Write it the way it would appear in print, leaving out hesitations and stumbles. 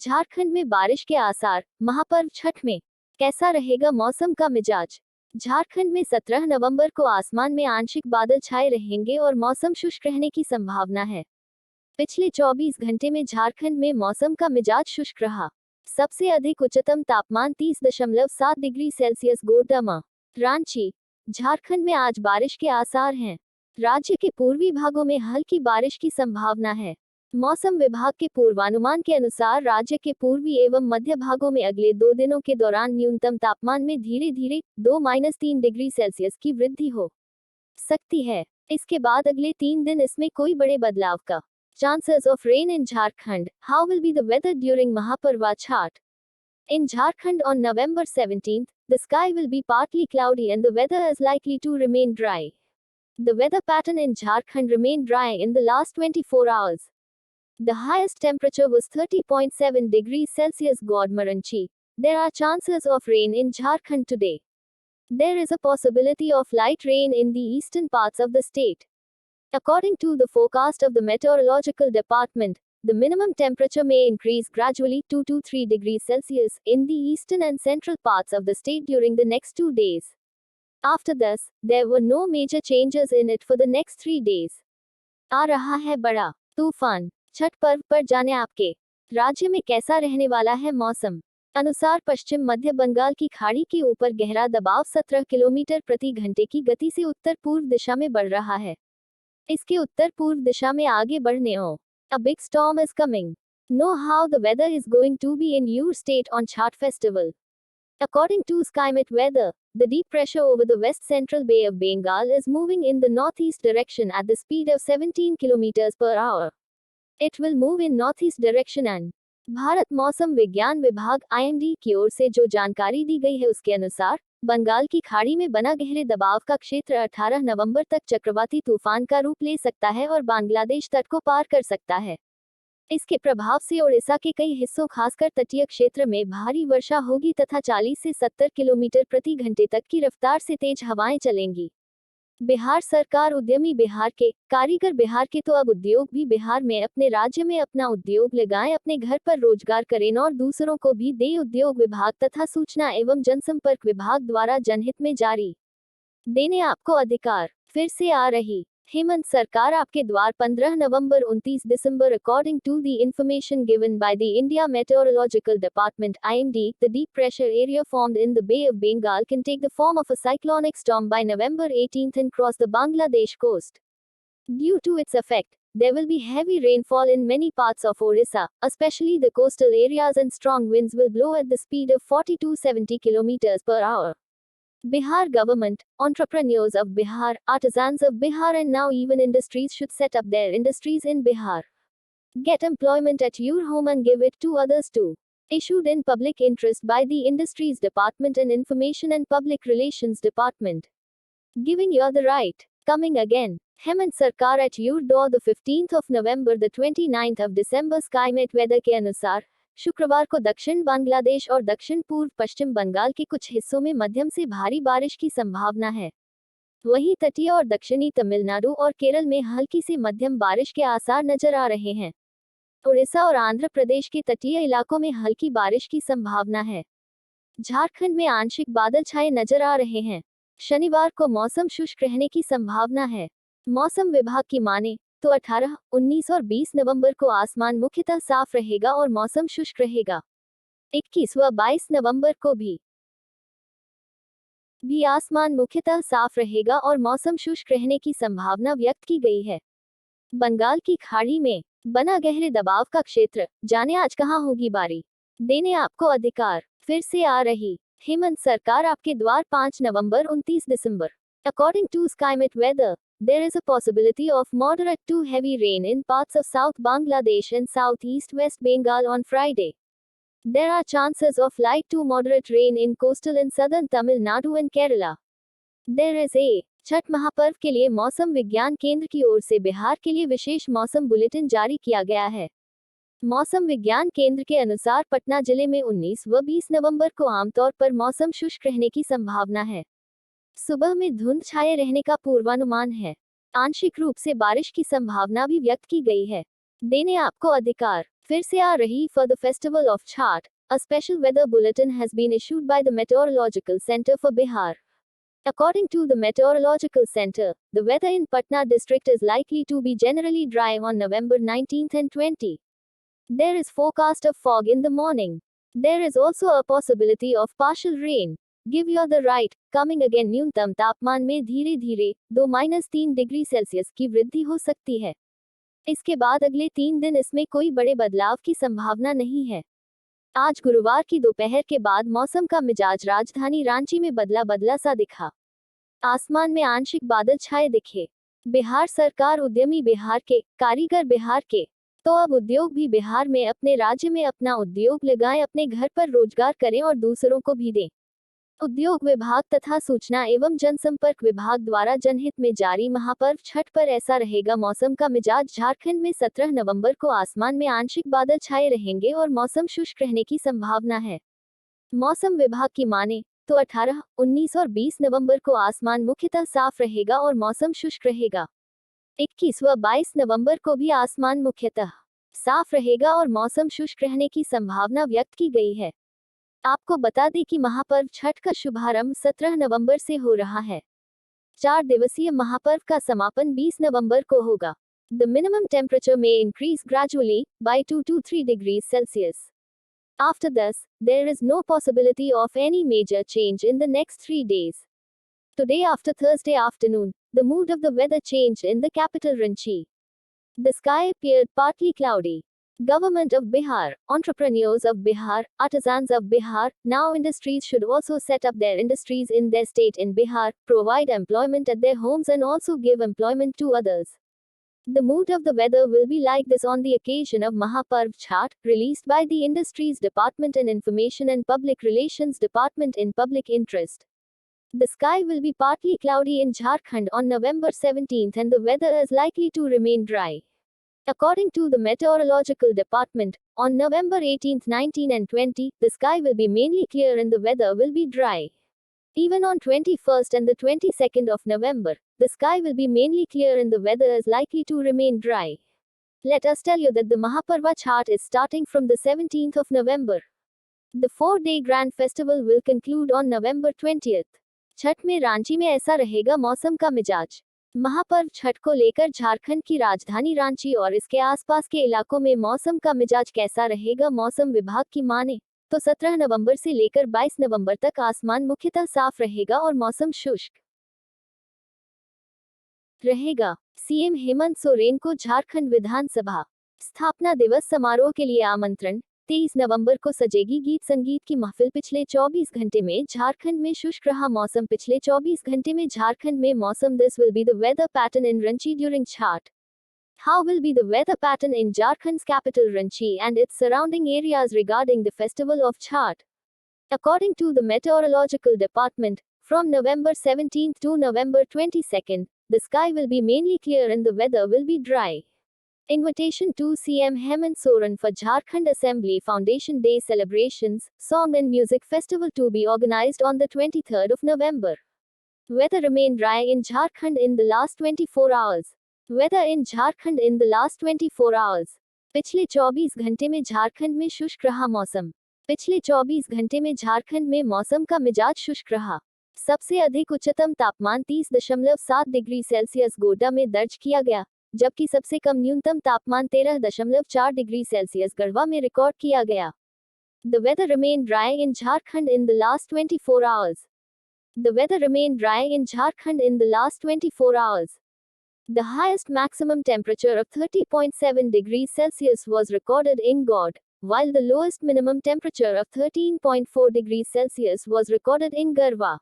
झारखंड में बारिश के आसार, महापर्व छठ में कैसा रहेगा मौसम का मिजाज। झारखंड में 17 नवंबर को आसमान में आंशिक बादल छाए रहेंगे और मौसम शुष्क रहने की संभावना है। पिछले 24 घंटे में झारखंड में मौसम का मिजाज शुष्क रहा। सबसे अधिक उच्चतम तापमान 30.7 डिग्री सेल्सियस गोड्डा, रांची। झारखंड में आज बारिश के आसार हैं। राज्य के पूर्वी भागों में हल्की बारिश की संभावना है। मौसम विभाग के पूर्वानुमान के अनुसार राज्य के पूर्वी एवं मध्य भागों में अगले 2 दिनों के दौरान न्यूनतम तापमान में धीरे धीरे 2-3 डिग्री सेल्सियस की वृद्धि हो सकती है। इसके बाद अगले 3 दिन इसमें कोई बड़े बदलाव का chances of rain in Jharkhand. How will be the weather during Mahaparva Chhat? In Jharkhand on November 17th, the sky will be partly cloudy and the weather is likely to remain dry. The weather pattern in Jharkhand remained dry in the last 24 hours. The highest temperature was 30.7 degrees Celsius Godmaranchi. There are chances of rain in Jharkhand today. There is a possibility of light rain in the eastern parts of the state. According to the forecast of the Meteorological Department, the minimum temperature may increase gradually 2 to 3 degrees Celsius in the eastern and central parts of the state during the next 2 days. After this, there were no major changes in it for the next 3 days. आ रहा है बड़ा तूफान। छठ पर्व पर जाने आपके राज्य में कैसा रहने वाला है मौसम अनुसार। पश्चिम मध्य बंगाल की खाड़ी के ऊपर गहरा दबाव 17 किलोमीटर प्रति घंटे की गति से उत्तर पूर्व दिशा में बढ़ रहा है। इसके उत्तर पूर्व दिशा में आगे बढ़ने A big storm is coming. Know how the weather is going to be in your state on Chhat festival. According to SkyMet Weather, the deep pressure over the west central Bay of Bengal is moving in the northeast direction at the speed of 17 kilometers per hour. It will move in northeast direction and Bharat मौसम विज्ञान विभाग IMD की ओर से जो जानकारी दी गई है उसके अनुसार बंगाल की खाड़ी में बना गहरे दबाव का क्षेत्र 18 नवंबर तक चक्रवाती तूफान का रूप ले सकता है और बांग्लादेश तट को पार कर सकता है। इसके प्रभाव से ओडिशा के कई हिस्सों खासकर तटीय क्षेत्र में भारी वर्षा होगी तथा 40 से 70 किलोमीटर प्रति घंटे तक की रफ्तार से तेज हवाएं चलेंगी। बिहार सरकार उद्यमी बिहार के कारीगर बिहार के तो अब उद्योग भी बिहार में अपने राज्य में अपना उद्योग लगाएं, अपने घर पर रोजगार करें और दूसरों को भी दे। उद्योग विभाग तथा सूचना एवं जनसंपर्क विभाग द्वारा जनहित में जारी देने आपको अधिकार फिर से आ रही हेमंत सरकार आपके द्वार 15 नवंबर 29 दिसंबर। According to the information given by the India meteorological department IMD, the deep pressure area formed in the Bay of Bengal can take the form of a cyclonic storm by November 18th and cross the Bangladesh coast. Due to its effect, there will be heavy rainfall in many parts of Orissa, especially the coastal areas, and strong winds will blow at the speed of 40 to 70 kilometers per hour. Bihar government, entrepreneurs of Bihar, artisans of Bihar and now even industries should set up their industries in Bihar. Get employment at your home and give it to others too. Issued in public interest by the Industries Department and Information and Public Relations Department. Giving you the right. Coming again. Hemant Sarkar at your door the 15th of November the 29th of December. SkyMet Weather के अनुसार शुक्रवार को दक्षिण बांग्लादेश और दक्षिण पूर्व पश्चिम बंगाल के कुछ हिस्सों में मध्यम से भारी बारिश की संभावना है। वहीं तटीय और दक्षिणी तमिलनाडु और केरल में हल्की से मध्यम बारिश के आसार नजर आ रहे हैं। उड़ीसा और आंध्र प्रदेश के तटीय इलाकों में हल्की बारिश की संभावना है। झारखंड में आंशिक बादल छाए नजर आ रहे हैं। शनिवार को मौसम शुष्क रहने की संभावना है। मौसम विभाग की माने तो 18, 19 और 20 नवंबर को आसमान मुख्यतः साफ रहेगा और मौसम शुष्क रहेगा। 21 व 22 नवंबर को भी आसमान मुख्यतः साफ रहेगा और मौसम शुष्क रहने की संभावना व्यक्त की गई है। बंगाल की खाड़ी में बना गहरे दबाव का क्षेत्र, जाने आज कहां होगी बारी देने आपको अधिकार फिर से आ रही हेमंत सरकार आपके द्वार 5 नवंबर 29 दिसंबर। According to SkyMet Weather, there is a possibility of moderate to heavy rain in parts of South Bangladesh and Southeast West Bengal on Friday. There are chances of light to moderate rain in coastal and southern Tamil Nadu and Kerala. There is a Chhath महापर्व के लिए मौसम विज्ञान केंद्र की ओर से बिहार के लिए विशेष मौसम बुलेटिन जारी किया गया है। मौसम विज्ञान केंद्र के अनुसार पटना जिले में 19 व 20 नवंबर को आमतौर पर मौसम शुष्क रहने की संभावना है। सुबह में धुंध छाए रहने का पूर्वानुमान है। आंशिक रूप से बारिश की संभावना भी व्यक्त की गई है। देने आपको अधिकार फिर से आ रही for the festival of Chhath. A special weather bulletin has been issued by the Meteorological Center for Bihar. According to the Meteorological Center, the weather in Patna district is likely to be generally dry on November 19th and 20th. There is forecast of fog in the morning. There is also a possibility of partial rain. Give you the right. Coming again, न्यूनतम तापमान में धीरे धीरे 2-3 degree Celsius की वृद्धि हो सकती है। इसके बाद अगले 3 दिन इसमें कोई बड़े बदलाव की संभावना नहीं है। आज गुरुवार की दोपहर के बाद मौसम का मिजाज राजधानी रांची में बदला बदला सा दिखा। आसमान में आंशिक बादल छाए दिखे। बिहार सरकार उद्यमी बिहार के, कारीगर बिहार के, तो अब उद्योग भी बिहार में अपने राज्य में अपना उद्योग लगाएं, अपने घर पर रोजगार करें और दूसरों को भी दें। उद्योग विभाग तथा सूचना एवं जनसंपर्क विभाग द्वारा जनहित में जारी महापर्व छठ पर ऐसा रहेगा मौसम का मिजाज। झारखंड में 17 नवंबर को आसमान में आंशिक बादल छाए रहेंगे और मौसम शुष्क रहने की संभावना है। मौसम विभाग की माने तो 18, 19 और 20 नवंबर को आसमान मुख्यतः साफ रहेगा और मौसम शुष्क रहेगा। 21 व 22 नवंबर को भी आसमान मुख्यतः साफ रहेगा और मौसम शुष्क रहने की संभावना व्यक्त की गई है। आपको बता दें कि महापर्व छठ का शुभारंभ 17 नवंबर से हो रहा है। 4 दिवसीय महापर्व का समापन 20 नवंबर को होगा। The minimum temperature may increase gradually by 2 to 3 degrees Celsius. After this, there is no possibility of any major change in the next 3 days. Today after Thursday afternoon, the mood of the weather changed in the capital Ranchi. The sky appeared partly cloudy. Government of Bihar, entrepreneurs of Bihar, artisans of Bihar, now industries should also set up their industries in their state in Bihar, provide employment at their homes and also give employment to others. The mood of the weather will be like this on the occasion of Mahaparv chart, released by the Industries Department and Information and Public Relations Department in public interest. The sky will be partly cloudy in Jharkhand on November 17th and the weather is likely to remain dry. According to the Meteorological Department, on November 18th, 19 and 20, the sky will be mainly clear and the weather will be dry. Even on 21st and the 22nd of November, the sky will be mainly clear and the weather is likely to remain dry. Let us tell you that the Mahaparva chart is starting from the 17th of November. The 4-day grand festival will conclude on November 20th. Chhath में रांची में ऐसा रहेगा मौसम का मिजाज। महापर्व छठ को लेकर झारखंड की राजधानी रांची और इसके आसपास के इलाकों में मौसम का मिजाज कैसा रहेगा। मौसम विभाग की माने तो 17 नवंबर से लेकर 22 नवंबर तक आसमान मुख्यतः साफ रहेगा और मौसम शुष्क रहेगा। सीएम हेमंत सोरेन को झारखंड विधानसभा स्थापना दिवस समारोह के लिए आमंत्रण। 23 नवंबर को सजेगी गीत संगीत की महफिल। पिछले 24 घंटे में झारखंड में शुष्क रहा मौसम। पिछले 24 घंटे में झारखंड में मौसम। This will be the weather pattern in Ranchi during Chhath. How will be the weather pattern in Jharkhand's capital Ranchi and its surrounding areas regarding the festival of Chhath? According to the Meteorological Department, from November 17th to November 22nd, the sky will be mainly clear and the weather will be dry. Invitation to CM Hemant Soren for Jharkhand Assembly Foundation Day celebrations, Song and Music Festival to be organized on the 23rd of November. Weather remained dry in Jharkhand in the last 24 hours. Weather in Jharkhand in the last 24 hours. पिछले 24 घंटे में झारखंड में शुष्क रहा मौसम। पिछले 24 घंटे में झारखंड में मौसम का मिजाज शुष्क रहा। सबसे अधिक उच्चतम तापमान 30.7 डिग्री सेल्सियस गोड्डा में दर्ज किया गया, जबकि सबसे कम न्यूनतम तापमान 13.4 डिग्री सेल्सियस गढ़वा में रिकॉर्ड किया गया। The weather remained dry in Jharkhand in the last 24 hours. The weather remained dry in Jharkhand in the last 24 hours. The highest maximum temperature of 30.7 degrees Celsius was recorded in God, while the lowest minimum temperature of 13.4 degrees Celsius was recorded in Garhwa.